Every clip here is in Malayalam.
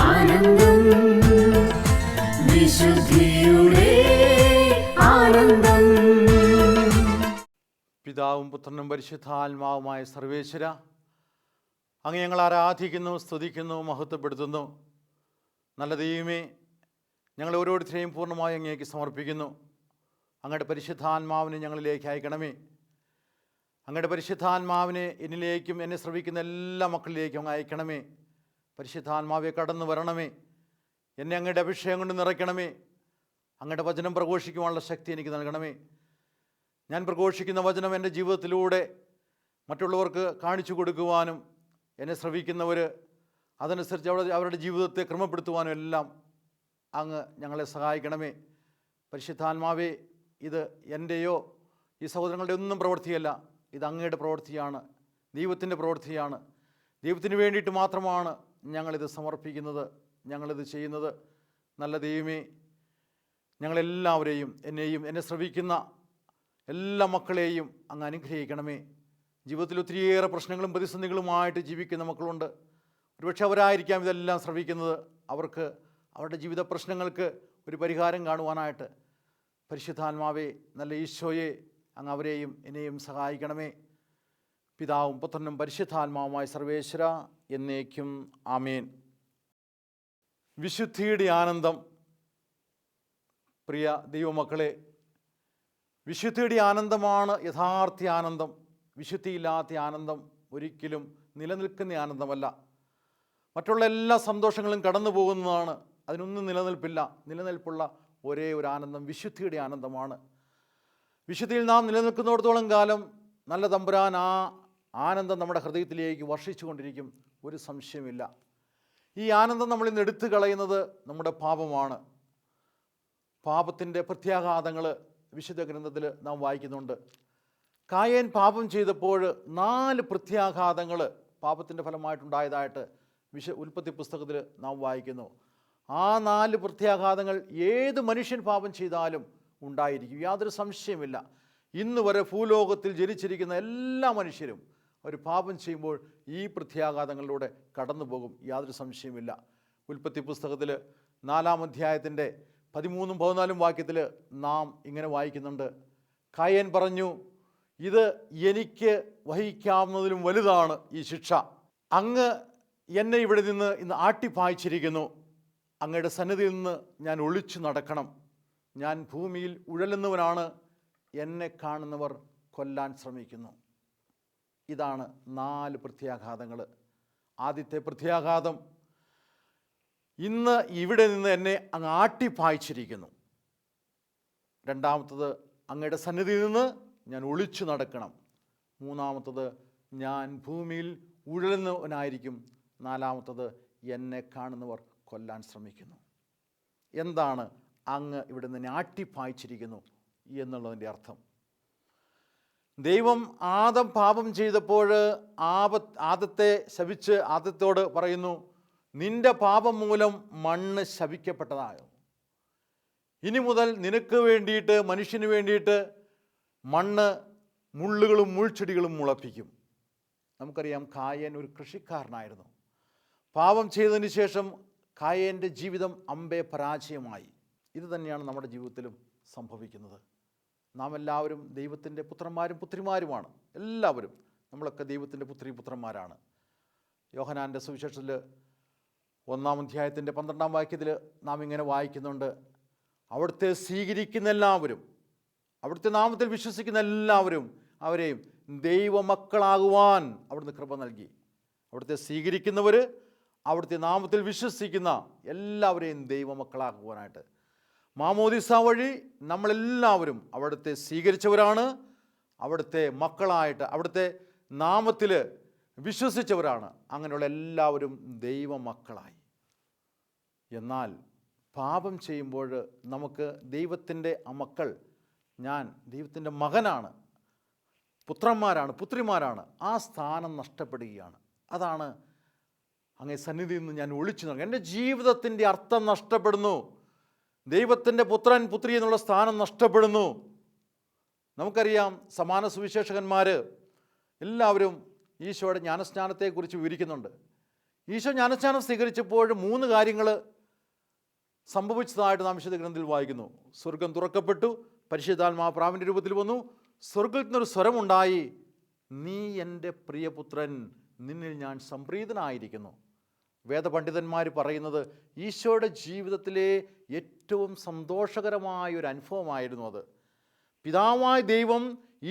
ആനന്ദം, വിശുദ്ധിയുടെ ആനന്ദം. പിതാവും പുത്രനും പരിശുദ്ധാത്മാവുമായ സർവേശ്വര, അങ്ങ് ഞങ്ങൾ ആരാധിക്കുന്നു, സ്തുതിക്കുന്നു, മഹത്വപ്പെടുത്തുന്നു. നല്ല ദൈവമേ, ഞങ്ങൾ ഓരോരുത്തരെയും പൂർണ്ണമായി അങ്ങേക്ക് സമർപ്പിക്കുന്നു. അങ്ങയുടെ പരിശുദ്ധാത്മാവിനെ ഞങ്ങളിലേക്ക് അയക്കണമേ. അങ്ങയുടെ പരിശുദ്ധാത്മാവിനെ എന്നിലേക്കും എന്നെ ശ്രവിക്കുന്ന എല്ലാ മക്കളിലേക്കും അങ്ങ് അയക്കണമേ. പരിശുദ്ധാത്മാവെ കടന്നു വരണമേ. എന്നെ അങ്ങയുടെ അഭിഷേകം കൊണ്ട് നിറയ്ക്കണമേ. അങ്ങയുടെ വചനം പ്രഘോഷിക്കുവാനുള്ള ശക്തി എനിക്ക് നൽകണമേ. ഞാൻ പ്രഘോഷിക്കുന്ന വചനം എൻ്റെ ജീവിതത്തിലൂടെ മറ്റുള്ളവർക്ക് കാണിച്ചു കൊടുക്കുവാനും എന്നെ ശ്രവിക്കുന്നവർ അതനുസരിച്ച് അവരുടെ ജീവിതത്തെ ക്രമപ്പെടുത്തുവാനും എല്ലാം അങ്ങ് ഞങ്ങളെ സഹായിക്കണമേ. പരിശുദ്ധാത്മാവേ, ഇത് എൻ്റെയോ ഈ സഹോദരങ്ങളുടെ ഒന്നും പ്രവൃത്തിയല്ല, ഇത് അങ്ങയുടെ പ്രവൃത്തിയാണ്, ദൈവത്തിൻ്റെ പ്രവൃത്തിയാണ്. ദൈവത്തിന് വേണ്ടിയിട്ട് മാത്രമാണ് ഞങ്ങളിത് സമർപ്പിക്കുന്നത്, ഞങ്ങളിത് ചെയ്യുന്നത്. നല്ല ദൈവമേ, ഞങ്ങളെല്ലാവരെയും, എന്നെയും എന്നെ ശ്രവിക്കുന്ന എല്ലാ മക്കളെയും അങ്ങ് അനുഗ്രഹിക്കണമേ. ജീവിതത്തിൽ ഒത്തിരിയേറെ പ്രശ്നങ്ങളും പ്രതിസന്ധികളുമായിട്ട് ജീവിക്കുന്ന മക്കളുണ്ട്. ഒരുപക്ഷെ അവരായിരിക്കാം ഇതെല്ലാം ശ്രവിക്കുന്നത്. അവർക്ക് അവരുടെ ജീവിത പ്രശ്നങ്ങൾക്ക് ഒരു പരിഹാരം കാണുവാനായിട്ട് പരിശുദ്ധാത്മാവേ, നല്ല ഈശോയെ, അങ്ങ് അവരെയും എന്നെയും സഹായിക്കണമേ. പിതാവും പുത്രനും പരിശുദ്ധാത്മാവുമായ സർവേശ്വര, എന്നേക്കും ആമേൻ. വിശുദ്ധിയുടെ ആനന്ദം. പ്രിയ ദൈവമക്കളെ, വിശുദ്ധിയുടെ ആനന്ദമാണ് യഥാർത്ഥ ആനന്ദം. വിശുദ്ധിയില്ലാത്ത ആനന്ദം ഒരിക്കലും നിലനിൽക്കുന്ന ആനന്ദമല്ല. മറ്റുള്ള എല്ലാ സന്തോഷങ്ങളും കടന്നു പോകുന്നതാണ്, അതിനൊന്നും നിലനിൽപ്പില്ല. നിലനിൽപ്പുള്ള ഒരേ ഒരു ആനന്ദം വിശുദ്ധിയുടെ ആനന്ദമാണ്. വിശുദ്ധിയിൽ നാം നിലനിൽക്കുന്നിടത്തോളം കാലം നല്ല തമ്പുരാൻ ആ ആനന്ദം നമ്മുടെ ഹൃദയത്തിലേക്ക് വർഷിച്ചു കൊണ്ടിരിക്കും, ഒരു സംശയമില്ല. ഈ ആനന്ദം നമ്മൾ ഇന്ന് എടുത്തു കളയുന്നത് നമ്മുടെ പാപമാണ്. പാപത്തിൻ്റെ പ്രത്യാഘാതങ്ങൾ വിശുദ്ധ ഗ്രന്ഥത്തിൽ നാം വായിക്കുന്നുണ്ട്. കായേൻ പാപം ചെയ്തപ്പോൾ 4 പ്രത്യാഘാതങ്ങൾ പാപത്തിൻ്റെ ഫലമായിട്ടുണ്ടായതായിട്ട് ഉൽപ്പത്തി പുസ്തകത്തിൽ നാം വായിക്കുന്നു. ആ 4 പ്രത്യാഘാതങ്ങൾ ഏത് മനുഷ്യൻ പാപം ചെയ്താലും ഉണ്ടായിരിക്കും, യാതൊരു സംശയമില്ല. ഇന്ന് വരെ ഭൂലോകത്തിൽ ജനിച്ചിരിക്കുന്ന എല്ലാ മനുഷ്യരും അവർ പാപം ചെയ്യുമ്പോൾ ഈ പ്രത്യാഘാതങ്ങളിലൂടെ കടന്നു പോകും, യാതൊരു സംശയമില്ല. ഉൽപ്പത്തി പുസ്തകത്തിൽ 4-ാം അധ്യായത്തിൻ്റെ 13-14 വാക്യത്തിൽ നാം ഇങ്ങനെ വായിക്കുന്നുണ്ട്. കായേൻ പറഞ്ഞു, ഇത് എനിക്ക് വഹിക്കാവുന്നതിലും വലുതാണ് ഈ ശിക്ഷ. അങ്ങ് എന്നെ ഇവിടെ നിന്ന് ഇന്ന് ആട്ടിപ്പായിച്ചിരിക്കുന്നു. അങ്ങയുടെ സന്നിധിയിൽ നിന്ന് ഞാൻ ഒളിച്ചു നടക്കണം. ഞാൻ ഭൂമിയിൽ ഉഴലുന്നവനാണ്, എന്നെ കാണുന്നവർ കൊല്ലാൻ ശ്രമിക്കുന്നു. ഇതാണ് 4 പ്രത്യാഘാതങ്ങൾ. ആദ്യത്തെ പ്രത്യാഘാതം, ഇന്ന് ഇവിടെ നിന്ന് എന്നെ അങ്ങ് ആട്ടിപ്പായിച്ചിരിക്കുന്നു. രണ്ടാമത്തത്, അങ്ങയുടെ സന്നിധിയിൽ നിന്ന് ഞാൻ ഒളിച്ചു നടക്കണം. മൂന്നാമത്തത്, ഞാൻ ഭൂമിയിൽ ഉഴലുന്നവനായിരിക്കും. 4-ാമത്തത്, എന്നെ കാണുന്നവർ കൊല്ലാൻ ശ്രമിക്കുന്നു. എന്താണ് അങ്ങ് ഇവിടെ നിന്ന് ആട്ടിപ്പായിച്ചിരിക്കുന്നു എന്നുള്ളതിൻ്റെ അർത്ഥം? ദൈവം ആദം പാപം ചെയ്തപ്പോൾ ആദത്തെ ശപിച്ച് ആദത്തോട് പറയുന്നു, നിന്റെ പാപം മൂലം മണ്ണ് ശപിക്കപ്പെട്ടതായോ. ഇനി മുതൽ നിനക്ക് വേണ്ടിയിട്ട്, മനുഷ്യന് വേണ്ടിയിട്ട് മണ്ണ് മുള്ളുകളും മുൾച്ചെടികളും മുളപ്പിക്കും. നമുക്കറിയാം, കായേൻ ഒരു കൃഷിക്കാരനായിരുന്നു. പാപം ചെയ്തതിന് ശേഷം കായേൻ്റെ ജീവിതം അമ്പേ പരാജയമായി. ഇത് തന്നെയാണ് നമ്മുടെ ജീവിതത്തിലും സംഭവിക്കുന്നത്. നാം എല്ലാവരും ദൈവത്തിൻ്റെ പുത്രന്മാരും പുത്രിമാരുമാണ്. എല്ലാവരും നമ്മളൊക്കെ ദൈവത്തിൻ്റെ പുത്രന്മാരാണ്. യോഹന്നാൻ്റെ സുവിശേഷത്തിൽ 1-ാം അധ്യായത്തിൻ്റെ 12-ാം വാക്യത്തിൽ നാം ഇങ്ങനെ വായിക്കുന്നുണ്ട്, അവിടുത്തെ സ്വീകരിക്കുന്ന എല്ലാവരും, അവിടുത്തെ നാമത്തിൽ വിശ്വസിക്കുന്ന എല്ലാവരും അവരെയും ദൈവമക്കളാകുവാൻ അവിടുന്ന് കൃപ നൽകി. അവിടുത്തെ സ്വീകരിക്കുന്നവർ, അവിടുത്തെ നാമത്തിൽ വിശ്വസിക്കുന്ന എല്ലാവരെയും ദൈവമക്കളാക്കുവാനായിട്ട് മാമോദിസ വഴി നമ്മളെല്ലാവരും അവിടുത്തെ സ്വീകരിച്ചവരാണ്, അവിടുത്തെ മക്കളായിട്ട് അവിടുത്തെ നാമത്തിൽ വിശ്വസിച്ചവരാണ്. അങ്ങനെയുള്ള എല്ലാവരും ദൈവമക്കളായി. എന്നാൽ പാപം ചെയ്യുമ്പോൾ നമുക്ക് ദൈവത്തിൻ്റെ ആ മക്കൾ, ഞാൻ ദൈവത്തിൻ്റെ മകനാണ്, പുത്രന്മാരാണ്, പുത്രിമാരാണ്, ആ സ്ഥാനം നഷ്ടപ്പെടുകയാണ്. അതാണ് അങ്ങേ സന്നിധിയിൽ നിന്ന് ഞാൻ ഒളിച്ചു നടക്കും. എൻ്റെ ജീവിതത്തിൻ്റെ അർത്ഥം നഷ്ടപ്പെടുന്നു. ദൈവത്തിൻ്റെ പുത്രൻ പുത്രി എന്നുള്ള സ്ഥാനം നഷ്ടപ്പെടുന്നു. നമുക്കറിയാം, സമാന സുവിശേഷകന്മാർ എല്ലാവരും ഈശോയുടെ ജ്ഞാനസ്നാനത്തെക്കുറിച്ച് വിവരിക്കുന്നുണ്ട്. ഈശോ ജ്ഞാനസ്നാനം സ്വീകരിച്ചപ്പോൾ 3 കാര്യങ്ങൾ സംഭവിച്ചതായിട്ട് നാം വിശുദ്ധ ഗ്രന്ഥത്തിൽ വായിക്കുന്നു. സ്വർഗം തുറക്കപ്പെട്ടു, പരിശുദ്ധാത്മാവ് പ്രാവിൻ്റെ രൂപത്തിൽ വന്നു, സ്വർഗത്തിൽ നിന്നൊരു സ്വരമുണ്ടായി, നീ എൻ്റെ പ്രിയപുത്രൻ, നിന്നിൽ ഞാൻ സംപ്രീതനായിരിക്കുന്നു. വേദപണ്ഡിതന്മാർ പറയുന്നത് ഈശോയുടെ ജീവിതത്തിലെ ഏറ്റവും സന്തോഷകരമായ ഒരു അനുഭവമായിരുന്നു അത്. പിതാവായ ദൈവം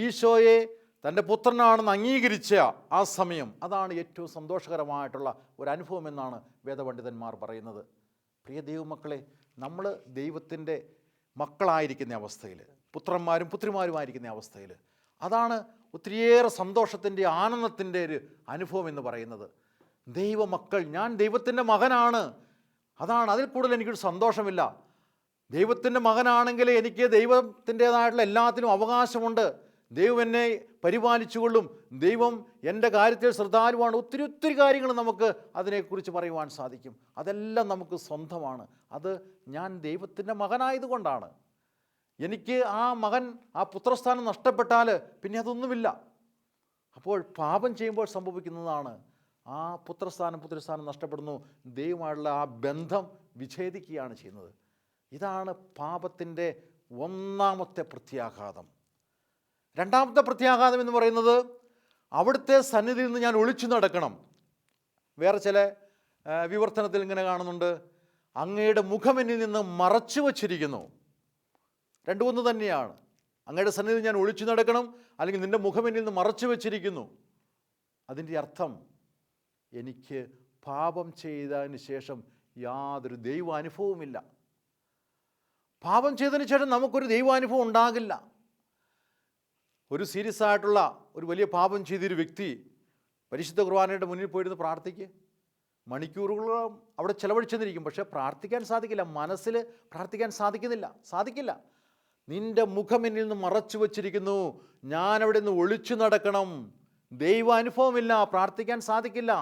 ഈശോയെ തൻ്റെ പുത്രനാണെന്ന് അംഗീകരിച്ച ആ സമയം, അതാണ് ഏറ്റവും സന്തോഷകരമായിട്ടുള്ള ഒരു അനുഭവം എന്നാണ് വേദപണ്ഡിതന്മാർ പറയുന്നത്. പ്രിയ ദൈവമക്കളെ, നമ്മൾ ദൈവത്തിൻ്റെ മക്കളായിരിക്കുന്ന അവസ്ഥയിൽ, പുത്രന്മാരും പുത്രിമാരുമായിരിക്കുന്ന അവസ്ഥയിൽ, അതാണ് ഒത്തിരിയേറെ സന്തോഷത്തിൻ്റെ ആനന്ദത്തിൻ്റെ ഒരു അനുഭവം എന്ന് പറയുന്നത്. ദൈവമക്കൾ, ഞാൻ ദൈവത്തിൻ്റെ മകനാണ്, അതാണ്. അതിൽ കൂടുതൽ എനിക്കൊരു സന്തോഷമില്ല. ദൈവത്തിൻ്റെ മകനാണെങ്കിൽ എനിക്ക് ദൈവത്തിൻ്റേതായിട്ടുള്ള എല്ലാത്തിനും അവകാശമുണ്ട്. ദൈവം എന്നെ പരിപാലിച്ചുകൊള്ളും, ദൈവം എൻ്റെ കാര്യത്തിൽ ശ്രദ്ധാലുവാണ്. ഒത്തിരി കാര്യങ്ങൾ നമുക്ക് അതിനെക്കുറിച്ച് പറയുവാൻ സാധിക്കും. അതെല്ലാം നമുക്ക് സ്വന്തമാണ്. അത് ഞാൻ ദൈവത്തിൻ്റെ മകനായതുകൊണ്ടാണ്. എനിക്ക് ആ പുത്രസ്ഥാനം നഷ്ടപ്പെട്ടാൽ പിന്നെ അതൊന്നുമില്ല. അപ്പോൾ പാപം ചെയ്യുമ്പോൾ സംഭവിക്കുന്നതാണ്, ആ പുത്രസ്ഥാനം നഷ്ടപ്പെടുന്നു. ദൈവമായുള്ള ആ ബന്ധം വിച്ഛേദിക്കുകയാണ് ചെയ്യുന്നത്. ഇതാണ് പാപത്തിൻ്റെ ഒന്നാമത്തെ പ്രത്യാഘാതം. രണ്ടാമത്തെ പ്രത്യാഘാതം എന്ന് പറയുന്നത്, അവിടുത്തെ സന്നിധിയിൽ നിന്ന് ഞാൻ ഒളിച്ചു നടക്കണം. വേറെ ചില വിവർത്തനത്തിൽ ഇങ്ങനെ കാണുന്നുണ്ട്, അങ്ങയുടെ മുഖം എന്നിൽ നിന്ന് മറച്ചു വച്ചിരിക്കുന്നു. രണ്ടും ഒന്ന് തന്നെയാണ്. അങ്ങയുടെ സന്നിധിയിൽ ഞാൻ ഒളിച്ചു നടക്കണം, അല്ലെങ്കിൽ നിൻ്റെ മുഖം എന്നിൽ നിന്ന് മറച്ചു വച്ചിരിക്കുന്നു. അതിൻ്റെ അർത്ഥം, എനിക്ക് പാപം ചെയ്തതിന് ശേഷം യാതൊരു ദൈവാനുഭവവുമില്ല. പാപം ചെയ്തതിന് ശേഷം നമുക്കൊരു ദൈവാനുഭവം ഉണ്ടാകില്ല. ഒരു സീരിയസ് ആയിട്ടുള്ള ഒരു വലിയ പാപം ചെയ്തൊരു വ്യക്തി പരിശുദ്ധ കുർബാനയുടെ മുന്നിൽ പോയിരുന്ന് പ്രാർത്ഥിക്കുക, മണിക്കൂറുകളോളം അവിടെ ചെലവഴിച്ചെന്നിരിക്കും, പക്ഷേ പ്രാർത്ഥിക്കാൻ സാധിക്കില്ല. മനസ്സിൽ പ്രാർത്ഥിക്കാൻ സാധിക്കില്ല. നിൻ്റെ മുഖം എന്നിൽ നിന്ന് മറച്ചു വച്ചിരിക്കുന്നു, ഞാനവിടെ നിന്ന് ഒളിച്ചു നടക്കണം. ദൈവാനുഭവമില്ല, പ്രാർത്ഥിക്കാൻ സാധിക്കില്ല.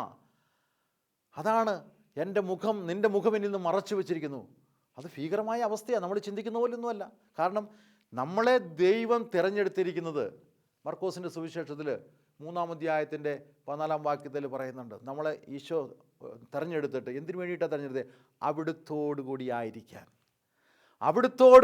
അതാണ് നിൻ്റെ മുഖം എന്നിൽ നിന്ന് മറച്ചു വച്ചിരിക്കുന്നു. അത് ഭീകരമായ അവസ്ഥയാണ്. നമ്മൾ ചിന്തിക്കുന്ന പോലൊന്നുമല്ല. കാരണം നമ്മളെ ദൈവം തിരഞ്ഞെടുത്തിരിക്കുന്നത്, മർക്കോസിൻ്റെ സുവിശേഷത്തിൽ 3-ാം അധ്യായത്തിൻ്റെ 14-ാം വാക്യത്തിൽ പറയുന്നുണ്ട്, നമ്മളെ ഈശോ തിരഞ്ഞെടുത്തിട്ട് എന്തിനു വേണ്ടിയിട്ടാണ് തിരഞ്ഞെടുത്തത്? അവിടുത്തോടു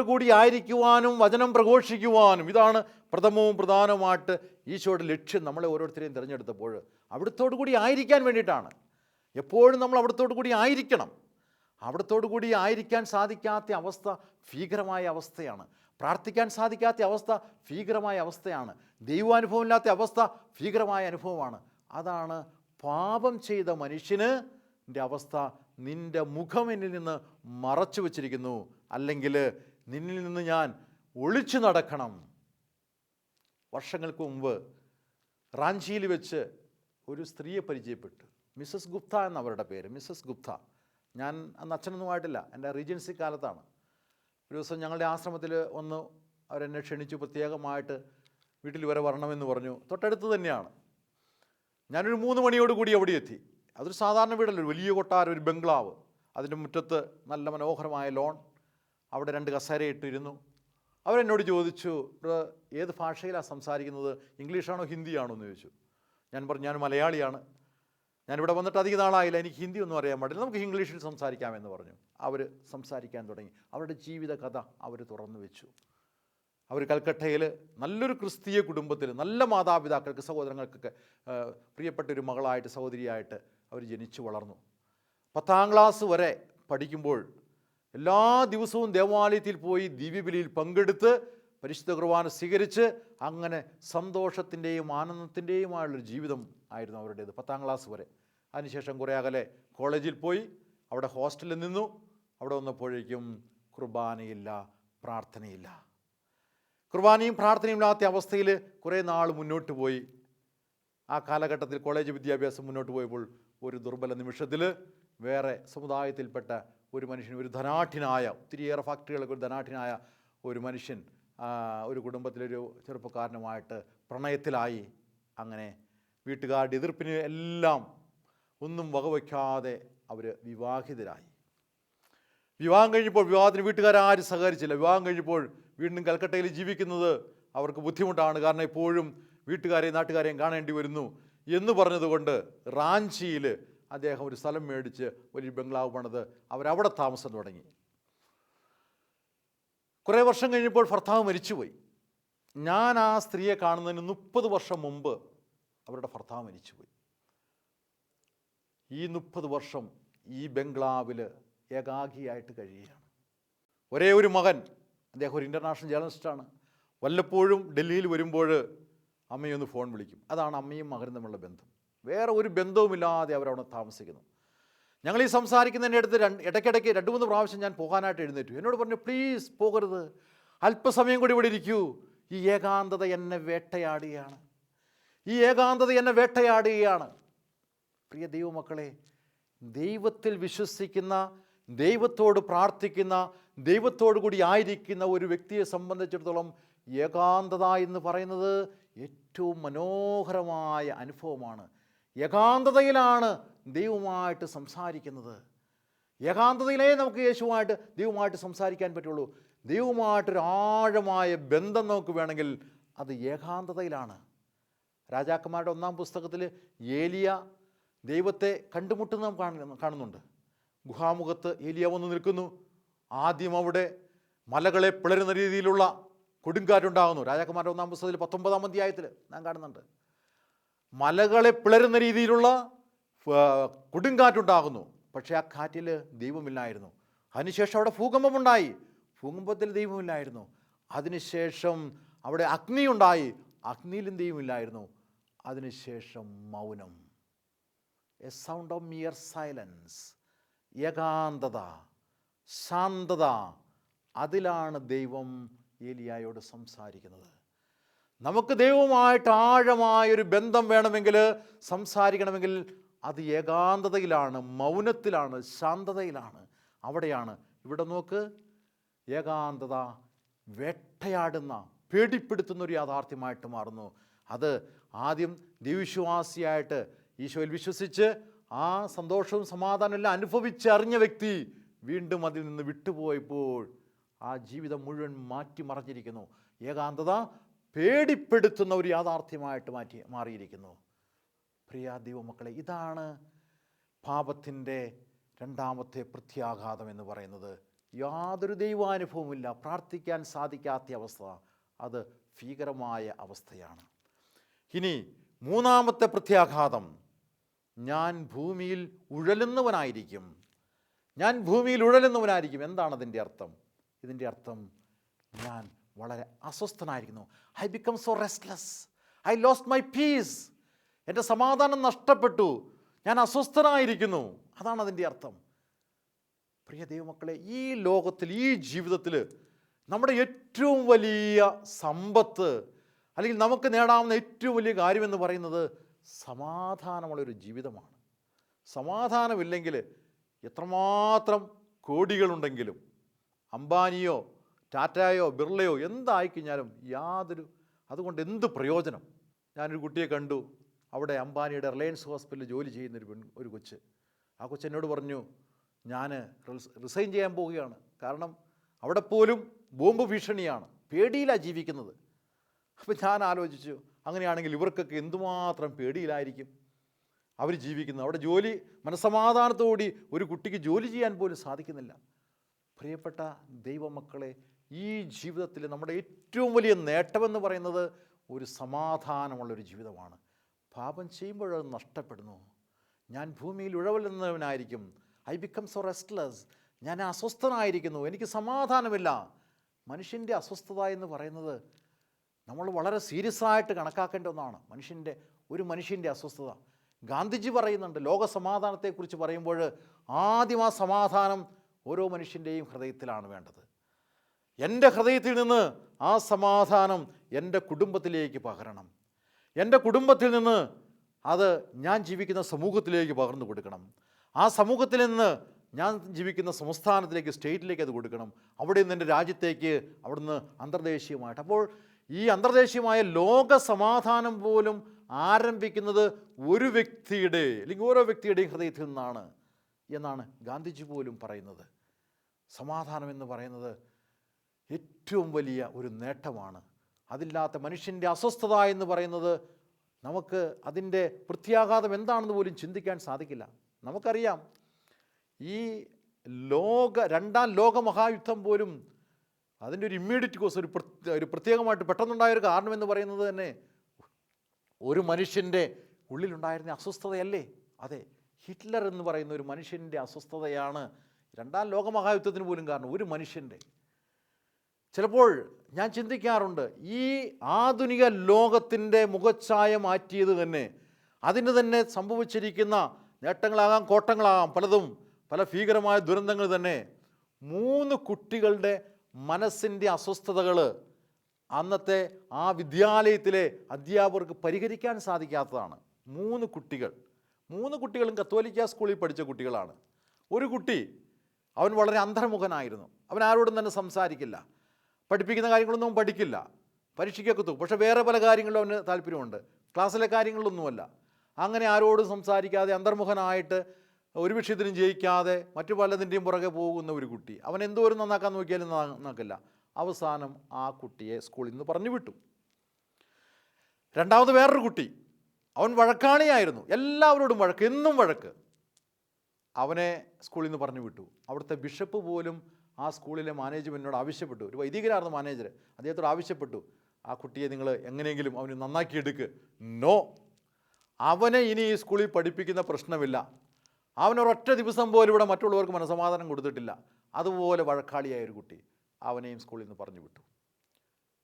കൂടി ആയിരിക്കുവാനും വചനം പ്രഘോഷിക്കുവാനും. ഇതാണ് പ്രഥമവും പ്രധാനവുമായിട്ട് ഈശോയുടെ ലക്ഷ്യം. നമ്മളെ ഓരോരുത്തരെയും തിരഞ്ഞെടുത്തപ്പോൾ അവിടുത്തോടു കൂടി ആയിരിക്കാൻ വേണ്ടിയിട്ടാണ്. എപ്പോഴും നമ്മൾ അവിടുത്തോടു കൂടി ആയിരിക്കണം. അവിടുത്തോടു കൂടി ആയിരിക്കാൻ സാധിക്കാത്ത അവസ്ഥ ഭീകരമായ അവസ്ഥയാണ്. പ്രാർത്ഥിക്കാൻ സാധിക്കാത്ത അവസ്ഥ ഭീകരമായ അവസ്ഥയാണ്. ദൈവാനുഭവമില്ലാത്ത അവസ്ഥ ഭീകരമായ അനുഭവമാണ്. അതാണ് പാപം ചെയ്ത മനുഷ്യന് അവസ്ഥ. നിൻ്റെ മുഖം എന്നിൽ നിന്ന് മറച്ചു വച്ചിരിക്കുന്നു, അല്ലെങ്കിൽ നിന്നിൽ നിന്ന് ഞാൻ ഒളിച്ചു നടക്കണം. വർഷങ്ങൾക്ക് മുമ്പ് റാഞ്ചിയിൽ വെച്ച് ഒരു സ്ത്രീയെ പരിചയപ്പെട്ടു. മിസ്സസ് ഗുപ്ത എന്നവരുടെ പേര്, മിസ്സസ് ഗുപ്ത. ഞാൻ അന്ന് അച്ഛനൊന്നുമായിട്ടില്ല, എൻ്റെ റീജൻസി കാലത്താണ്. ഒരു ദിവസം ഞങ്ങളുടെ ആശ്രമത്തിൽ അവരെന്നെ ക്ഷണിച്ചു, പ്രത്യേകമായിട്ട് വീട്ടിൽ വരെ വരണമെന്ന് പറഞ്ഞു. തൊട്ടടുത്ത് തന്നെയാണ്. ഞാനൊരു 3 മണിയോടുകൂടി അവിടെ എത്തി. അതൊരു സാധാരണ വീടല്ല, ഒരു വലിയ കൊട്ടാരം, ഒരു ബംഗ്ലാവ്. അതിൻ്റെ മുറ്റത്ത് നല്ല മനോഹരമായ ലോൺ, അവിടെ 2 കസേര ഇട്ടിരുന്നു. അവരെന്നോട് ചോദിച്ചു, ഏത് ഭാഷയിലാണ് സംസാരിക്കുന്നത്, ഇംഗ്ലീഷാണോ ഹിന്ദിയാണോ എന്ന് ചോദിച്ചു. ഞാൻ പറഞ്ഞു, ഞാൻ മലയാളിയാണ്, ഞാനിവിടെ വന്നിട്ട് അധികം നാളായില്ല, എനിക്ക് ഹിന്ദി ഒന്നും അറിയാൻ പാടില്ല, നമുക്ക് ഇംഗ്ലീഷിൽ സംസാരിക്കാമെന്ന് പറഞ്ഞു. അവർ സംസാരിക്കാൻ തുടങ്ങി. അവരുടെ ജീവിത കഥ അവർ തുറന്നു വെച്ചു. അവർ കൽക്കട്ടയിൽ നല്ലൊരു ക്രിസ്തീയ കുടുംബത്തിൽ, നല്ല മാതാപിതാക്കൾക്ക്, സഹോദരങ്ങൾക്കൊക്കെ പ്രിയപ്പെട്ടൊരു മകളായിട്ട്, സഹോദരിയായിട്ട് അവർ ജനിച്ചു വളർന്നു. 10ാം ക്ലാസ് വരെ പഠിക്കുമ്പോൾ എല്ലാ ദിവസവും ദേവാലയത്തിൽ പോയി ദിവ്യബലിയിൽ പങ്കെടുത്ത് പരിശുദ്ധ കുർബാന സ്വീകരിച്ച് അങ്ങനെ സന്തോഷത്തിൻ്റെയും ആനന്ദത്തിൻ്റെയുമായുള്ളൊരു ജീവിതം ആയിരുന്നു അവരുടേത് 10ാം ക്ലാസ് വരെ. അതിനുശേഷം കുറേ അകലെ കോളേജിൽ പോയി, അവിടെ ഹോസ്റ്റലിൽ നിന്നു. അവിടെ വന്നപ്പോഴേക്കും കുർബാനയില്ല, പ്രാർത്ഥനയില്ല. കുർബാനയും പ്രാർത്ഥനയും ഇല്ലാത്ത അവസ്ഥയിൽ കുറേ നാൾ മുന്നോട്ട് പോയി. ആ കാലഘട്ടത്തിൽ കോളേജ് വിദ്യാഭ്യാസം മുന്നോട്ട് പോയപ്പോൾ ഒരു ദുർബല നിമിഷത്തിൽ വേറെ സമുദായത്തിൽപ്പെട്ട ഒരു മനുഷ്യൻ, ഒരു ധനാഠ്യനായ, ഒത്തിരിയേറെ ഫാക്ടറികളൊക്കെ ഒരു ധനാഠ്യനായ ഒരു മനുഷ്യൻ ഒരു കുടുംബത്തിലൊരു ചെറുപ്പക്കാരനുമായിട്ട് പ്രണയത്തിലായി. അങ്ങനെ വീട്ടുകാരുടെ എതിർപ്പിന് എല്ലാം ഒന്നും വകവയ്ക്കാതെ അവർ വിവാഹിതരായി. വിവാഹം കഴിഞ്ഞപ്പോൾ വിവാഹത്തിന് വീട്ടുകാരും സഹകരിച്ചില്ല. വിവാഹം കഴിഞ്ഞപ്പോൾ വീണ്ടും കൽക്കട്ടയിൽ ജീവിക്കുന്നത് അവർക്ക് ബുദ്ധിമുട്ടാണ്. കാരണം എപ്പോഴും വീട്ടുകാരെയും നാട്ടുകാരെയും കാണേണ്ടി വരുന്നു എന്ന് പറഞ്ഞതുകൊണ്ട് റാഞ്ചിയിൽ അദ്ദേഹം ഒരു സ്ഥലം മേടിച്ച് വലിയ ബംഗ്ലാവ് പണിത് അവരവിടെ താമസം തുടങ്ങി. കുറേ വർഷം കഴിഞ്ഞപ്പോൾ ഭർത്താവ് മരിച്ചുപോയി. ഞാൻ ആ സ്ത്രീയെ കാണുന്നതിന് 30 വർഷം മുമ്പ് അവരുടെ ഭർത്താവ് മരിച്ചുപോയി. ഈ 30 വർഷം ഈ ബംഗ്ലാവിൽ ഏകാഗിയായിട്ട് കഴിയുകയാണ്. ഒരേ ഒരു മകൻ, അദ്ദേഹം ഒരു ഇൻ്റർനാഷണൽ ജേർണലിസ്റ്റാണ്. വല്ലപ്പോഴും ഡൽഹിയിൽ വരുമ്പോൾ അമ്മയൊന്ന് ഫോൺ വിളിക്കും. അതാണ് അമ്മയും മകനും തമ്മിലുള്ള ബന്ധം. വേറെ ഒരു ബന്ധവുമില്ലാതെ അവരവിടെ താമസിക്കുന്നു. ഞങ്ങൾ ഈ സംസാരിക്കുന്നതിൻ്റെ അടുത്ത് ഇടയ്ക്കിടയ്ക്ക് 2-3 പ്രാവശ്യം ഞാൻ പോകാനായിട്ട് എഴുന്നേറ്റു. എന്നോട് പറഞ്ഞു, പ്ലീസ് പോകരുത്, അല്പസമയം കൂടി ഇവിടെ ഇരിക്കൂ, ഈ ഏകാന്തത എന്നെ വേട്ടയാടുകയാണ്, ഈ ഏകാന്തത എന്നെ വേട്ടയാടുകയാണ്. പ്രിയ ദൈവമക്കളെ, ദൈവത്തിൽ വിശ്വസിക്കുന്ന, ദൈവത്തോട് പ്രാർത്ഥിക്കുന്ന, ദൈവത്തോടു കൂടി ആയിരിക്കുന്ന ഒരു വ്യക്തിയെ സംബന്ധിച്ചിടത്തോളം ഏകാന്തത എന്ന് പറയുന്നത് ഏറ്റവും മനോഹരമായ അനുഭവമാണ്. ഏകാന്തതയിലാണ് ദൈവവുമായിട്ട് സംസാരിക്കുന്നത്. ഏകാന്തതയിലേ നമുക്ക് യേശുവായിട്ട് ദൈവവുമായിട്ട് സംസാരിക്കാൻ പറ്റുള്ളൂ. ദൈവവുമായിട്ടൊരു ആഴമായ ബന്ധം നമുക്ക് വേണമെങ്കിൽ അത് ഏകാന്തതയിലാണ്. രാജാക്കന്മാരുടെ 1-ാം പുസ്തകത്തിൽ ഏലിയ ദൈവത്തെ കണ്ടുമുട്ടുന്ന കാണുന്നുണ്ട്. ഗുഹാമുഖത്ത് ഏലിയ വന്ന് നിൽക്കുന്നു. ആദ്യം അവിടെ മലകളെ പിളരുന്ന രീതിയിലുള്ള കൊടുങ്കാറ്റുണ്ടാകുന്നു. രാജാക്കന്മാരുടെ 1-ാം പുസ്തകത്തിൽ 19-ാം അധ്യായത്തിൽ നാം കാണുന്നുണ്ട്. മലകളെ പിളരുന്ന രീതിയിലുള്ള കൊടുങ്കാറ്റുണ്ടാകുന്നു. പക്ഷേ ആ കാറ്റിൽ ദൈവമില്ലായിരുന്നു. അതിനുശേഷം അവിടെ ഭൂകമ്പമുണ്ടായി. ഭൂകമ്പത്തിൽ ദൈവമില്ലായിരുന്നു. അതിനുശേഷം അവിടെ അഗ്നി ഉണ്ടായി. അഗ്നിയിലും ദൈവമില്ലായിരുന്നു. അതിനുശേഷം മൗനം, A sound of mere silence. ഏകാന്തത, ശാന്തത, അതിലാണ് ദൈവം ഏലിയായോട് സംസാരിക്കുന്നത്. നമുക്ക് ദൈവവുമായിട്ട് ആഴമായൊരു ബന്ധം വേണമെങ്കിൽ, സംസാരിക്കണമെങ്കിൽ അത് ഏകാന്തതയിലാണ്, മൗനത്തിലാണ്, ശാന്തതയിലാണ്. അവിടെയാണ്. ഇവിടെ നോക്ക്, ഏകാന്തത വേട്ടയാടുന്ന, പേടിപ്പെടുത്തുന്ന ഒരു യാഥാർത്ഥ്യമായിട്ട് മാറുന്നു. അത് ആദ്യം ദൈവവിശ്വാസിയായിട്ട് ഈശോയിൽ വിശ്വസിച്ച് ആ സന്തോഷവും സമാധാനവും എല്ലാം അനുഭവിച്ചറിഞ്ഞ വ്യക്തി വീണ്ടും അതിൽ നിന്ന് വിട്ടുപോയപ്പോൾ ആ ജീവിതം മുഴുവൻ മാറ്റിമറിഞ്ഞിരിക്കുന്നു. ഏകാന്തത പേടിപ്പെടുത്തുന്ന ഒരു യാഥാർത്ഥ്യമായിട്ട് മാറിയിരിക്കുന്നു. പ്രിയ ദൈവമക്കളെ, ഇതാണ് പാപത്തിൻ്റെ 2ാമത്തെ പ്രത്യാഘാതം എന്ന് പറയുന്നത്. യാതൊരു ദൈവാനുഭവമില്ല, പ്രാർത്ഥിക്കാൻ സാധിക്കാത്ത അവസ്ഥ. അത് ഭീകരമായ അവസ്ഥയാണ്. ഇനി 3ാമത്തെ പ്രത്യാഘാതം, ഞാൻ ഭൂമിയിൽ ഉഴലുന്നവനായിരിക്കും. ഞാൻ ഭൂമിയിൽ ഉഴലുന്നവനായിരിക്കും. എന്താണ് അതിൻ്റെ അർത്ഥം? ഇതിൻ്റെ അർത്ഥം, ഞാൻ വളരെ അസ്വസ്ഥനായിരിക്കുന്നു. I become so restless, I lost my peace. എൻ്റെ സമാധാനം നഷ്ടപ്പെട്ടു, ഞാൻ അസ്വസ്ഥനായിരിക്കുന്നു. അതാണ് അതിൻ്റെ അർത്ഥം. പ്രിയ ദൈവമക്കളെ, ഈ ലോകത്തിൽ, ഈ ജീവിതത്തിൽ നമ്മുടെ ഏറ്റവും വലിയ സമ്പത്ത്, അല്ലെങ്കിൽ നമുക്ക് നേടാവുന്ന ഏറ്റവും വലിയ കാര്യമെന്ന് പറയുന്നത് സമാധാനമുള്ളൊരു ജീവിതമാണ്. സമാധാനമില്ലെങ്കിൽ എത്രമാത്രം കോടികളുണ്ടെങ്കിലും, അംബാനിയോ ടാറ്റയോ ബിർളയോ എന്തായിക്കഴിഞ്ഞാലും അതുകൊണ്ട് എന്ത് പ്രയോജനം? ഞാനൊരു കുട്ടിയെ കണ്ടു, അവിടെ അംബാനിയുടെ റിലയൻസ് ഹോസ്പിറ്റലിൽ ജോലി ചെയ്യുന്നൊരു ഒരു കൊച്ച്. ആ കൊച്ചെന്നോട് പറഞ്ഞു, ഞാൻ റിസൈൻ ചെയ്യാൻ പോവുകയാണ്. കാരണം അവിടെ പോലും ബോംബ് ഭീഷണിയാണ്, പേടിയിലാണ് ജീവിക്കുന്നത്. അപ്പോൾ ഞാൻ ആലോചിച്ചു, അങ്ങനെയാണെങ്കിൽ ഇവർക്കൊക്കെ എന്തുമാത്രം പേടിയിലായിരിക്കും അവർ ജീവിക്കുന്നത്. അവിടെ ജോലി മനസ്സമാധാനത്തോടെ ഒരു കുട്ടിക്ക് ജോലി ചെയ്യാൻ പോലും സാധിക്കുന്നില്ല. പ്രിയപ്പെട്ട ദൈവമക്കളെ, ഈ ജീവിതത്തിൽ നമ്മുടെ ഏറ്റവും വലിയ നേട്ടമെന്ന് പറയുന്നത് ഒരു സമാധാനമുള്ളൊരു ജീവിതമാണ്. പാപം ചെയ്യുമ്പോഴത് നഷ്ടപ്പെടുന്നു. ഞാൻ ഭൂമിയിൽ ഉഴവലുന്നവനായിരിക്കും. I become so restless. ഞാൻ അസ്വസ്ഥനായിരിക്കുന്നു, എനിക്ക് സമാധാനമില്ല. മനുഷ്യൻ്റെ അസ്വസ്ഥത എന്ന് പറയുന്നത് നമ്മൾ വളരെ സീരിയസ് ആയിട്ട് കണക്കാക്കേണ്ട ഒന്നാണ്. ഒരു മനുഷ്യൻ്റെ അസ്വസ്ഥത. ഗാന്ധിജി പറയുന്നുണ്ട്, ലോക സമാധാനത്തെക്കുറിച്ച് പറയുമ്പോൾ ആദ്യം ആ സമാധാനം ഓരോ മനുഷ്യൻ്റെയും ഹൃദയത്തിലാണ് വേണ്ടത്. എൻ്റെ ഹൃദയത്തിൽ നിന്ന് ആ സമാധാനം എൻ്റെ കുടുംബത്തിലേക്ക് പകരണം. എൻ്റെ കുടുംബത്തിൽ നിന്ന് അത് ഞാൻ ജീവിക്കുന്ന സമൂഹത്തിലേക്ക് പകർന്നു കൊടുക്കണം. ആ സമൂഹത്തിൽ നിന്ന് ഞാൻ ജീവിക്കുന്ന സംസ്ഥാനത്തിലേക്ക്, സ്റ്റേറ്റിലേക്ക് അത് കൊടുക്കണം. അവിടെ നിന്ന് എൻ്റെ രാജ്യത്തേക്ക്, അവിടുന്ന് അന്തർദേശീയമായിട്ട്. അപ്പോൾ ഈ അന്തർദേശീയമായ ലോക സമാധാനം പോലും ആരംഭിക്കുന്നത് ഒരു വ്യക്തിയുടെ, അല്ലെങ്കിൽ ഓരോ വ്യക്തിയുടെയും ഹൃദയത്തിൽ നിന്നാണ് എന്നാണ് ഗാന്ധിജി പോലും പറയുന്നത്. സമാധാനം എന്ന് പറയുന്നത് ഏറ്റവും വലിയ ഒരു നേട്ടമാണ്. അതില്ലാത്ത മനുഷ്യൻ്റെ അസ്വസ്ഥത എന്ന് പറയുന്നത് നമുക്ക് അതിൻ്റെ പ്രത്യാഘാതം എന്താണെന്ന് പോലും ചിന്തിക്കാൻ സാധിക്കില്ല. നമുക്കറിയാം ഈ രണ്ടാം ലോക മഹായുദ്ധം പോലും അതിൻ്റെ ഒരു ഇമ്മീഡിയറ്റ് കോസ്, ഒരു പ്രത്യേകമായിട്ട് പെട്ടെന്നുണ്ടായൊരു കാരണം എന്ന് പറയുന്നത് തന്നെ ഒരു മനുഷ്യൻ്റെ ഉള്ളിലുണ്ടായിരുന്ന അസ്വസ്ഥതയല്ലേ? അതെ, ഹിറ്റ്ലർ എന്ന് പറയുന്ന ഒരു മനുഷ്യൻ്റെ അസ്വസ്ഥതയാണ് രണ്ടാം ലോക മഹായുദ്ധത്തിന് പോലും കാരണം. ഒരു മനുഷ്യൻ്റെ. ചിലപ്പോൾ ഞാൻ ചിന്തിക്കാറുണ്ട്, ഈ ആധുനിക ലോകത്തിൻ്റെ മുഖച്ഛായ മാറ്റിയത് തന്നെ, അതിന് തന്നെ സംഭവിച്ചിരിക്കുന്ന നേട്ടങ്ങളാകാം കോട്ടങ്ങളാകാം പലതും, പല ഭീകരമായ ദുരന്തങ്ങൾ തന്നെ 3 കുട്ടികളുടെ മനസ്സിൻ്റെ അസ്വസ്ഥതകൾ അന്നത്തെ ആ വിദ്യാലയത്തിലെ അധ്യാപകർക്ക് പരിഹരിക്കാൻ സാധിക്കാത്തതാണ്. 3 കുട്ടികളും കത്തോലിക്ക സ്കൂളിൽ പഠിച്ച കുട്ടികളാണ്. ഒരു കുട്ടി, അവൻ വളരെ അന്തർമുഖനായിരുന്നു. അവൻ ആരോടും തന്നെ സംസാരിക്കില്ല, പഠിപ്പിക്കുന്ന കാര്യങ്ങളൊന്നും പഠിക്കില്ല, പരീക്ഷയ്ക്കൊക്കെ എത്തും. പക്ഷേ വേറെ പല കാര്യങ്ങളിലും അവന് താല്പര്യമുണ്ട്, ക്ലാസ്സിലെ കാര്യങ്ങളിലൊന്നുമല്ല. അങ്ങനെ ആരോടും സംസാരിക്കാതെ അന്തർമുഖനായിട്ട് ഒരു വിഷയത്തിനും ജയിക്കാതെ മറ്റു പലതിൻ്റെയും പുറകെ പോകുന്ന ഒരു കുട്ടി. അവൻ എന്തോരം നന്നാക്കാൻ നോക്കിയാലും നന്നാക്കില്ല. അവസാനം ആ കുട്ടിയെ സ്കൂളിൽ നിന്ന് പറഞ്ഞു വിട്ടു. രണ്ടാമത് വേറൊരു കുട്ടി, അവൻ വഴക്കാണിയായിരുന്നു, എല്ലാവരോടും വഴക്ക്, എന്നും വഴക്ക്. അവനെ സ്കൂളിൽ നിന്ന് പറഞ്ഞു വിട്ടു. അവിടുത്തെ ബിഷപ്പ് പോലും ആ സ്കൂളിലെ മാനേജ്മെൻറ്റിനോട് ആവശ്യപ്പെട്ടു, ഒരു വൈദികരായിരുന്നു മാനേജർ, അദ്ദേഹത്തോട് ആവശ്യപ്പെട്ടു, ആ കുട്ടിയെ നിങ്ങൾ എങ്ങനെയെങ്കിലും അവന് നന്നാക്കിയെടുക്ക്. നോ, അവനെ ഇനി ഈ സ്കൂളിൽ പഠിപ്പിക്കുന്ന പ്രശ്നമില്ല. അവനൊരൊറ്റ ദിവസം പോലും ഇവിടെ മറ്റുള്ളവർക്ക് മനസ്സമാധാനം കൊടുത്തിട്ടില്ല. അതുപോലെ വഴക്കാളിയായ ഒരു കുട്ടി, അവനെയും സ്കൂളിൽ നിന്ന് പറഞ്ഞു വിട്ടു.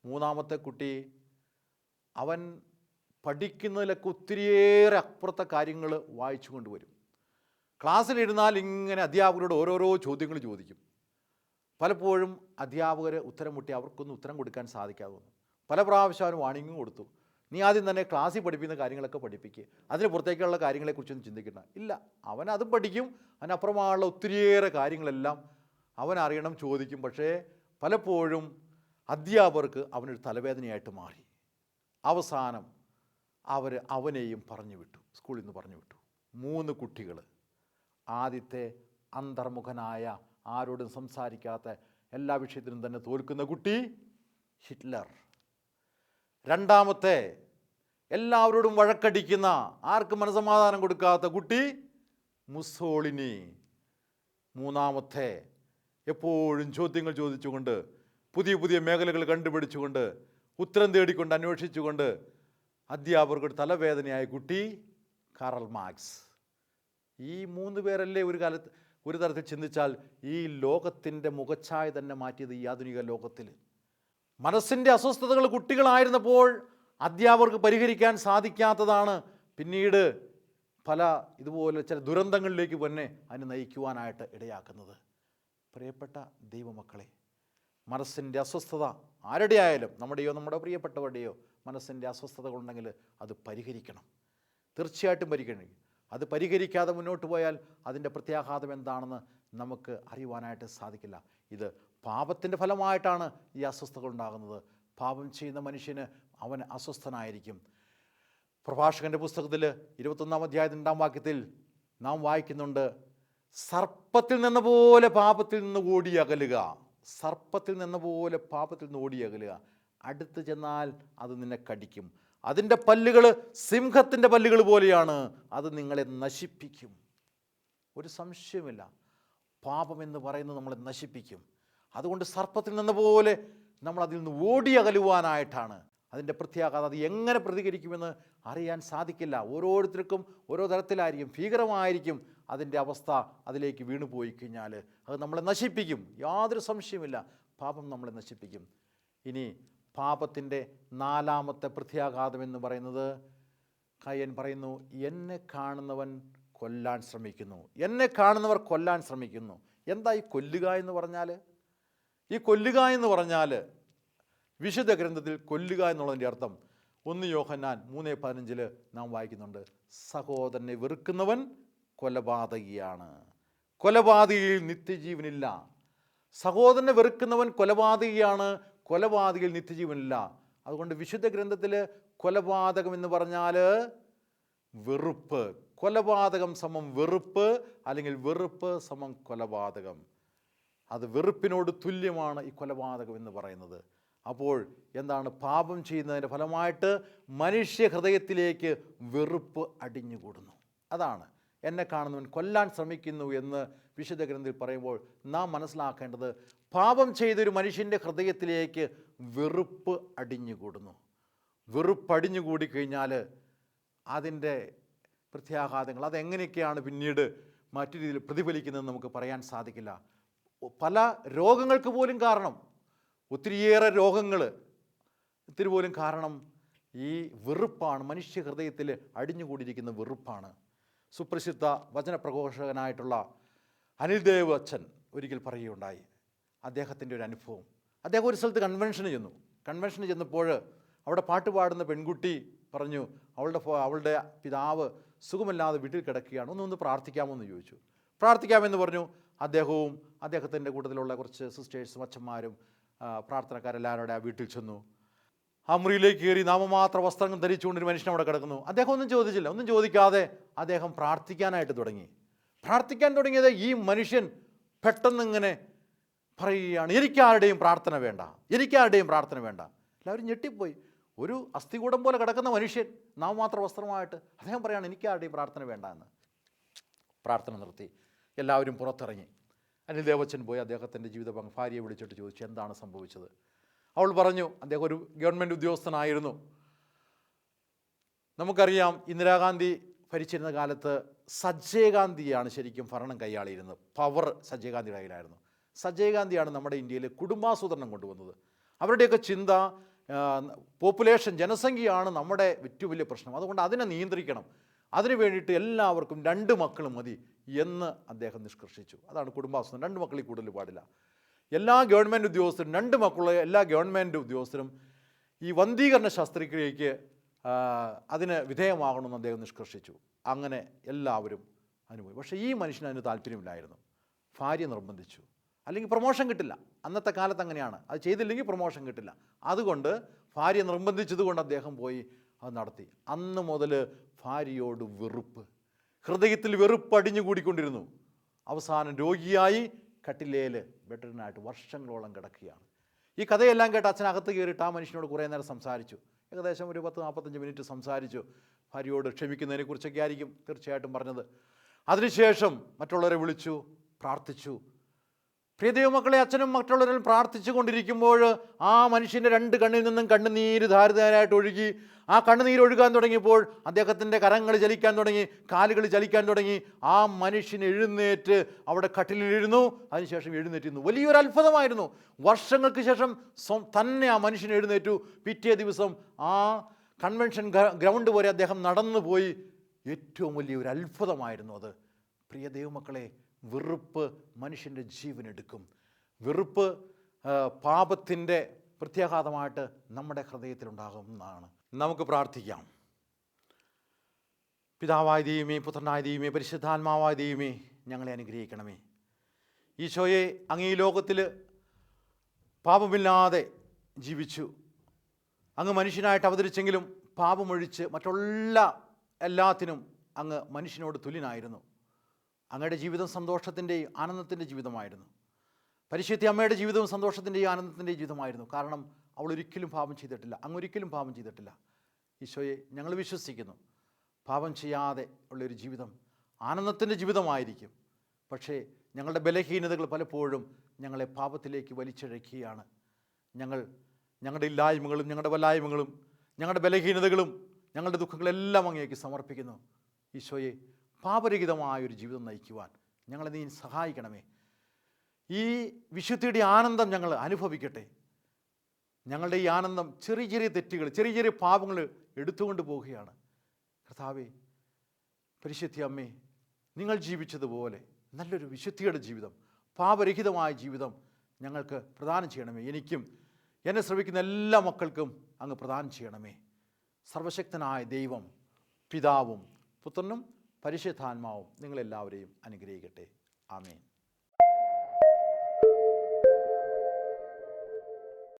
മൂന്നാമത്തെ കുട്ടി, അവൻ പഠിക്കുന്നതിലൊക്കെ ഒത്തിരിയേറെ അപ്പുറത്തെ കാര്യങ്ങൾ വായിച്ചു കൊണ്ടുവരും. ക്ലാസ്സിലിരുന്നാൽ ഇങ്ങനെ അധ്യാപകരോട് ഓരോരോ ചോദ്യങ്ങൾ ചോദിക്കും. പലപ്പോഴും അധ്യാപകർ ഉത്തരം മുട്ടി അവർക്കൊന്നും ഉത്തരം കൊടുക്കാൻ സാധിക്കാതെ വന്നു. പല പ്രാവശ്യം അവന് വാണിംഗും കൊടുത്തു, നീ ആദ്യം തന്നെ ക്ലാസ്സിൽ പഠിപ്പിക്കുന്ന കാര്യങ്ങളൊക്കെ പഠിപ്പിക്കുക, അതിന് പുറത്തേക്കുള്ള കാര്യങ്ങളെക്കുറിച്ചൊന്നും ചിന്തിക്കണ്ട. ഇല്ല, അവൻ അതും പഠിക്കും, അതിനപ്പുറമുള്ള ഒത്തിരിയേറെ കാര്യങ്ങളെല്ലാം അവൻ അറിയണം, ചോദിക്കും. പക്ഷേ പലപ്പോഴും അധ്യാപകർക്ക് അവനൊരു തലവേദനയായിട്ട് മാറി. അവസാനം അവനെയും പറഞ്ഞു വിട്ടു, സ്കൂളിൽ നിന്ന് പറഞ്ഞു വിട്ടു. 3 കുട്ടികൾ. ആദ്യത്തെ അന്തർമുഖനായ, ആരോടും സംസാരിക്കാത്ത, എല്ലാ വിഷയത്തിനും തന്നെ തോൽക്കുന്ന കുട്ടി ഹിറ്റ്ലർ. രണ്ടാമത്തെ, എല്ലാവരോടും വഴക്കടിക്കുന്ന, ആർക്കും മനസ്സമാധാനം കൊടുക്കാത്ത കുട്ടി മുസോളിനി. മൂന്നാമത്തെ, എപ്പോഴും ചോദ്യങ്ങൾ ചോദിച്ചുകൊണ്ട്, പുതിയ പുതിയ മേഖലകൾ കണ്ടുപിടിച്ചുകൊണ്ട്, ഉത്തരം തേടിക്കൊണ്ട്, അന്വേഷിച്ചുകൊണ്ട് അധ്യാപകർക്ക് തലവേദനയായ കുട്ടി കാറൽ മാർക്സ്. ഈ 3 പേരല്ലേ ഒരു തരത്തിൽ ചിന്തിച്ചാൽ ഈ ലോകത്തിൻ്റെ മുഖച്ഛായ തന്നെ മാറ്റിയത് ഈ ആധുനിക ലോകത്തിൽ. മനസ്സിൻ്റെ അസ്വസ്ഥതകൾ കുട്ടികളായിരുന്നപ്പോൾ അധ്യാപകർക്ക് പരിഹരിക്കാൻ സാധിക്കാത്തതാണ് പിന്നീട് പല ഇതുപോലെ ചില ദുരന്തങ്ങളിലേക്ക് തന്നെ അതിനെ നയിക്കുവാനായിട്ട് ഇടയാക്കുന്നത്. പ്രിയപ്പെട്ട ദൈവമക്കളെ, മനസ്സിൻ്റെ അസ്വസ്ഥത ആരുടെ ആയാലും, നമ്മുടെയോ നമ്മുടെ പ്രിയപ്പെട്ടവരുടെയോ മനസ്സിൻ്റെ അസ്വസ്ഥതകളുണ്ടെങ്കിൽ അത് പരിഹരിക്കണം, തീർച്ചയായിട്ടും പരിഹരിക്കണം. അത് പരിഹരിക്കാതെ മുന്നോട്ട് പോയാൽ അതിൻ്റെ പ്രത്യാഘാതം എന്താണെന്ന് നമുക്ക് അറിയുവാനായിട്ട് സാധിക്കില്ല. ഇത് പാപത്തിൻ്റെ ഫലമായിട്ടാണ് ഈ അസ്വസ്ഥതകൾ ഉണ്ടാകുന്നത്. പാപം ചെയ്യുന്ന മനുഷ്യന് അവൻ അസ്വസ്ഥനായിരിക്കും. പ്രഭാഷകൻ്റെ പുസ്തകത്തിൽ 21-ാം അധ്യായത്തിൻ്റെ 2-ാം വാക്യത്തിൽ നാം വായിക്കുന്നുണ്ട്, സർപ്പത്തിൽ നിന്ന പോലെ പാപത്തിൽ നിന്ന് ഓടിയകലുക. സർപ്പത്തിൽ നിന്ന പോലെ പാപത്തിൽ നിന്ന് ഓടിയകലുക. അടുത്ത് ചെന്നാൽ അത് നിന്നെ കടിക്കും. അതിൻ്റെ പല്ലുകൾ സിംഹത്തിൻ്റെ പല്ലുകൾ പോലെയാണ്, അത് നിങ്ങളെ നശിപ്പിക്കും. ഒരു സംശയമില്ല, പാപമെന്ന് പറയുന്നത് നമ്മളെ നശിപ്പിക്കും. അതുകൊണ്ട് സർപ്പത്തിൽ നിന്ന പോലെ നമ്മൾ അതിൽ നിന്ന് ഓടിയകലുവാനായിട്ടാണ്. അതിൻ്റെ പ്രത്യാഘാതം, അത് എങ്ങനെ പ്രതികരിക്കുമെന്ന് അറിയാൻ സാധിക്കില്ല. ഓരോരുത്തർക്കും ഓരോ തരത്തിലായിരിക്കും, ഭീകരമായിരിക്കും അതിൻ്റെ അവസ്ഥ. അതിലേക്ക് വീണു പോയി കഴിഞ്ഞാൽ അത് നമ്മളെ നശിപ്പിക്കും, യാതൊരു സംശയമില്ല. പാപം നമ്മളെ നശിപ്പിക്കും. ഇനി പാപത്തിൻ്റെ 4-ാമത്തെ പ്രത്യാഘാതം എന്ന് പറയുന്നത്, കയ്യൻ പറയുന്നു, എന്നെ കാണുന്നവൻ കൊല്ലാൻ ശ്രമിക്കുന്നു. എന്നെ കാണുന്നവർ കൊല്ലാൻ ശ്രമിക്കുന്നു. എന്താ ഈ കൊല്ലുക എന്ന് പറഞ്ഞാൽ? ഈ കൊല്ലുക എന്ന് പറഞ്ഞാൽ വിശുദ്ധ ഗ്രന്ഥത്തിൽ കൊല്ലുക എന്നുള്ളതിൻ്റെ അർത്ഥം 1 യോഹന്നാൻ 3:15 നാം വായിക്കുന്നുണ്ട്, സഹോദരനെ വെറുക്കുന്നവൻ കൊലപാതകിയാണ്, കൊലപാതകിയിൽ നിത്യജീവനില്ല. സഹോദരനെ വെറുക്കുന്നവൻ കൊലപാതകിയാണ്, കൊലപാതകിയിൽ നിത്യജീവനില്ല. അതുകൊണ്ട് വിശുദ്ധ ഗ്രന്ഥത്തിൽ കൊലപാതകം എന്ന് പറഞ്ഞാൽ വെറുപ്പ്. കൊലപാതകം സമം വെറുപ്പ്, അല്ലെങ്കിൽ വെറുപ്പ് സമം കൊലപാതകം. അത് വെറുപ്പിനോട് തുല്യമാണ് ഈ കൊലപാതകം എന്ന് പറയുന്നത്. അപ്പോൾ എന്താണ്? പാപം ചെയ്യുന്നതിൻ്റെ ഫലമായിട്ട് മനുഷ്യ ഹൃദയത്തിലേക്ക് വെറുപ്പ് അടിഞ്ഞുകൂടുന്നു. അതാണ്. എന്നെ കാണുന്നവൻ കൊല്ലാൻ ശ്രമിക്കുന്നു എന്ന് വിശുദ്ധ ഗ്രന്ഥത്തിൽ പറയുമ്പോൾ നാം മനസ്സിലാക്കേണ്ടത്, പാപം ചെയ്തൊരു മനുഷ്യൻ്റെ ഹൃദയത്തിലേക്ക് വെറുപ്പ് അടിഞ്ഞുകൂടുന്നു. വെറുപ്പടിഞ്ഞുകൂടി കഴിഞ്ഞാൽ അതിൻ്റെ പ്രത്യാഘാതങ്ങൾ അതെങ്ങനെയൊക്കെയാണ് പിന്നീട് മറ്റു രീതിയിൽ പ്രതിഫലിക്കുന്നതെന്ന് നമുക്ക് പറയാൻ സാധിക്കില്ല. പല രോഗങ്ങൾക്ക് പോലും കാരണം, ഒത്തിരിയേറെ രോഗങ്ങൾ ഇത്തിരി പോലും കാരണം ഈ വെറുപ്പാണ്. മനുഷ്യ ഹൃദയത്തിൽ അടിഞ്ഞുകൂടിയിരിക്കുന്ന വെറുപ്പാണ്. സുപ്രസിദ്ധ വചനപ്രഘോഷകനായിട്ടുള്ള അനിൽ ദേവ് അച്ഛൻ ഒരിക്കൽ പറയുകയുണ്ടായി അദ്ദേഹത്തിൻ്റെ ഒരു അനുഭവം. അദ്ദേഹം ഒരു സ്ഥലത്ത് കൺവെൻഷന് ചെന്നപ്പോൾ അവിടെ പാട്ട് പാടുന്ന പെൺകുട്ടി പറഞ്ഞു അവളുടെ പിതാവ് സുഖമില്ലാതെ വീട്ടിൽ കിടക്കുകയാണ്, ഒന്ന് പ്രാർത്ഥിക്കാമോ എന്ന് ചോദിച്ചു. പ്രാർത്ഥിക്കാമെന്ന് പറഞ്ഞു. അദ്ദേഹവും അദ്ദേഹത്തിൻ്റെ കൂട്ടത്തിലുള്ള കുറച്ച് സിസ്റ്റേഴ്സും അച്ഛന്മാരും പ്രാർത്ഥനക്കാരെല്ലാവരുടെ ആ വീട്ടിൽ ചെന്നു. ആ മുറിയിലേക്ക് കയറി നാമമാത്ര വസ്ത്രങ്ങൾ ധരിച്ചുകൊണ്ടൊരു മനുഷ്യൻ അവിടെ കിടക്കുന്നു. അദ്ദേഹം ഒന്നും ചോദിച്ചില്ല. ഒന്നും ചോദിക്കാതെ അദ്ദേഹം പ്രാർത്ഥിക്കാനായിട്ട് തുടങ്ങി. പ്രാർത്ഥിക്കാൻ തുടങ്ങിയത് ഈ മനുഷ്യൻ പെട്ടെന്ന് ഇങ്ങനെ പറയുകയാണ്, എനിക്കാരുടെയും പ്രാർത്ഥന വേണ്ട. എല്ലാവരും ഞെട്ടിപ്പോയി. ഒരു അസ്ഥികൂടം പോലെ കിടക്കുന്ന മനുഷ്യൻ നാമമാത്ര വസ്ത്രമായിട്ട് അദ്ദേഹം പറയുകയാണ്, എനിക്കാരുടെയും പ്രാർത്ഥന വേണ്ട എന്ന്. പ്രാർത്ഥന നിർത്തി. എല്ലാവരും പുറത്തിറങ്ങി. അനിൽ ദേവച്ചൻ പോയി അദ്ദേഹത്തിൻ്റെ ഭാര്യയെ വിളിച്ചിട്ട് ചോദിച്ചു, എന്താണ് സംഭവിച്ചത്? അവൾ പറഞ്ഞു, അദ്ദേഹം ഒരു ഗവൺമെൻറ് ഉദ്യോഗസ്ഥനായിരുന്നു. നമുക്കറിയാം, ഇന്ദിരാഗാന്ധി ഭരിച്ചിരുന്ന കാലത്ത് സഞ്ജയ് ഗാന്ധിയാണ് ശരിക്കും ഭരണം കൈയാളിയിരുന്നത്. പവർ സഞ്ജയ് ഗാന്ധിയുടെ കയ്യിലായിരുന്നു. സഞ്ജയ് ഗാന്ധിയാണ് നമ്മുടെ ഇന്ത്യയിൽ കുടുംബാസൂത്രണം കൊണ്ടുവന്നത്. അവരുടെയൊക്കെ ചിന്ത പോപ്പുലേഷൻ, ജനസംഖ്യയാണ് നമ്മുടെ ഏറ്റവും വലിയ പ്രശ്നം. അതുകൊണ്ട് അതിനെ നിയന്ത്രിക്കണം. അതിനു വേണ്ടിയിട്ട് എല്ലാവർക്കും 2 മക്കൾ മതി എന്ന് അദ്ദേഹം നിഷ്കർഷിച്ചു. അതാണ് കുടുംബാസൂത്രണം. 2 മക്കളിൽ കൂടുതൽ പാടില്ല. എല്ലാ ഗവൺമെൻറ് ഉദ്യോഗസ്ഥരും 2 മക്കളുള്ള എല്ലാ ഗവൺമെൻറ് ഉദ്യോഗസ്ഥരും ഈ വന്ധീകരണ ശസ്ത്രക്രിയയ്ക്ക് അതിന് വിധേയമാകണമെന്ന് അദ്ദേഹം നിഷ്കർഷിച്ചു. അങ്ങനെ എല്ലാവരും അനുഭവിച്ചു. പക്ഷേ ഈ മനുഷ്യന് അതിന് താല്പര്യമില്ലായിരുന്നു. ഭാര്യ നിർബന്ധിച്ചു. അല്ലെങ്കിൽ പ്രൊമോഷൻ കിട്ടില്ല. അന്നത്തെ കാലത്ത് അങ്ങനെയാണ്, അത് ചെയ്തില്ലെങ്കിൽ പ്രൊമോഷൻ കിട്ടില്ല. അതുകൊണ്ട് ഭാര്യ നിർബന്ധിച്ചതുകൊണ്ട് അദ്ദേഹം പോയി അത് നടത്തി. അന്ന് മുതൽ ഭാര്യയോട് വെറുപ്പ്, ഹൃദയത്തിൽ വെറുപ്പ് അടിഞ്ഞുകൂടിക്കൊണ്ടിരുന്നു. അവസാനം രോഗിയായി കട്ടിലേൽ ബെഡറിനായിട്ട് വർഷങ്ങളോളം കിടക്കുകയാണ്. ഈ കഥയെല്ലാം കേട്ട് അച്ഛനകത്ത് കയറിയിട്ട് ആ മനുഷ്യനോട് കുറേ നേരം സംസാരിച്ചു. ഏകദേശം ഒരു 10-45 മിനിറ്റ് സംസാരിച്ചു. ഭാര്യയോട് ക്ഷമിക്കുന്നതിനെക്കുറിച്ചൊക്കെ ആയിരിക്കും തീർച്ചയായിട്ടും പറഞ്ഞത്. അതിനുശേഷം മറ്റുള്ളവരെ വിളിച്ചു, പ്രാർത്ഥിച്ചു. പ്രിയ ദൈവമക്കളെ, അച്ഛനും മറ്റുള്ളവരും പ്രാർത്ഥിച്ചു കൊണ്ടിരിക്കുമ്പോൾ ആ മനുഷ്യൻ്റെ 2 കണ്ണിൽ നിന്നും കണ്ണുനീര് ധാരിതാരായിട്ട് ഒഴുകി. ആ കണ്ണുനീര് ഒഴുകാൻ തുടങ്ങിയപ്പോൾ അദ്ദേഹത്തിൻ്റെ കരങ്ങൾ ചലിക്കാൻ തുടങ്ങി, കാലുകൾ ചലിക്കാൻ തുടങ്ങി. ആ മനുഷ്യൻ എഴുന്നേറ്റ് അവിടെ കട്ടിലിരുന്നു. അതിനുശേഷം എഴുന്നേറ്റിരുന്നു. വലിയൊരു അത്ഭുതമായിരുന്നു. വർഷങ്ങൾക്ക് ശേഷം തന്നെ ആ മനുഷ്യൻ എഴുന്നേറ്റു. പിറ്റേ ദിവസം ആ കൺവെൻഷൻ ഗ്രൗണ്ട് വരെ അദ്ദേഹം നടന്നു പോയി. ഏറ്റവും വലിയൊരു അത്ഭുതമായിരുന്നു അത്. പ്രിയ ദൈവമക്കളെ, വെറുപ്പ് മനുഷ്യൻ്റെ ജീവനെടുക്കും. വെറുപ്പ് പാപത്തിൻ്റെ പ്രത്യാഘാതമായിട്ട് നമ്മുടെ ഹൃദയത്തിലുണ്ടാകുന്നതാണ്. നമുക്ക് പ്രാർത്ഥിക്കാം. പിതാവായ ദൈവമേ, പുത്രനായ ദൈവമേ, പരിശുദ്ധാത്മാവായ ദൈവമേ, ഞങ്ങളെ അനുഗ്രഹിക്കണമേ. ഈശോയെ, അങ്ങ് ഈ ലോകത്തിൽ പാപമില്ലാതെ ജീവിച്ചു. അങ്ങ് മനുഷ്യനായിട്ട് അവതരിച്ചെങ്കിലും പാപമൊഴിച്ച് എല്ലാത്തിനും അങ്ങ് മനുഷ്യനോട് തുല്യനായിരുന്നു. അങ്ങയുടെ ജീവിതം സന്തോഷത്തിൻ്റെയും ആനന്ദത്തിൻ്റെ ജീവിതമായിരുന്നു. പരിശുദ്ധ അമ്മയുടെ ജീവിതവും സന്തോഷത്തിൻ്റെയും ആനന്ദത്തിൻ്റെയും ജീവിതമായിരുന്നു. കാരണം അവൾ ഒരിക്കലും പാപം ചെയ്തിട്ടില്ല. അങ്ങ് ഒരിക്കലും പാപം ചെയ്തിട്ടില്ല. ഈശോയെ, ഞങ്ങൾ വിശ്വസിക്കുന്നു, പാപം ചെയ്യാതെ ഉള്ളൊരു ജീവിതം ആനന്ദത്തിൻ്റെ ജീവിതമായിരിക്കും. പക്ഷേ ഞങ്ങളുടെ ബലഹീനതകൾ പലപ്പോഴും ഞങ്ങളെ പാപത്തിലേക്ക് വലിച്ചിഴക്കുകയാണ്. ഞങ്ങളുടെ ഇല്ലായ്മകളും ഞങ്ങളുടെ വല്ലായ്മകളും ഞങ്ങളുടെ ബലഹീനതകളും ഞങ്ങളുടെ ദുഃഖങ്ങളെല്ലാം അങ്ങേക്ക് സമർപ്പിക്കുന്നു. ഈശോയെ, പാപരഹിതമായൊരു ജീവിതം നയിക്കുവാൻ ഞങ്ങളെ നീ സഹായിക്കണമേ. ഈ വിശുദ്ധിയുടെ ആനന്ദം ഞങ്ങൾ അനുഭവിക്കട്ടെ. ഞങ്ങളുടെ ഈ ആനന്ദം ചെറിയ ചെറിയ തെറ്റുകൾ, ചെറിയ ചെറിയ പാപങ്ങൾ എടുത്തുകൊണ്ട് പോവുകയാണ്. കർത്താവേ, പരിശുദ്ധ അമ്മേ, നിങ്ങൾ ജീവിച്ചതുപോലെ നല്ലൊരു വിശുദ്ധിയുടെ ജീവിതം, പാപരഹിതമായ ജീവിതം ഞങ്ങൾക്ക് പ്രദാനം ചെയ്യണമേ. എനിക്കും എന്നെ ശ്രമിക്കുന്ന എല്ലാ മക്കൾക്കും അങ്ങ് പ്രദാനം ചെയ്യണമേ. സർവശക്തനായ ദൈവം, പിതാവും പുത്രനും പരിശുദ്ധാത്മാവും നിങ്ങളെല്ലാവരെയും അനുഗ്രഹിക്കട്ടെ. ആമേൻ.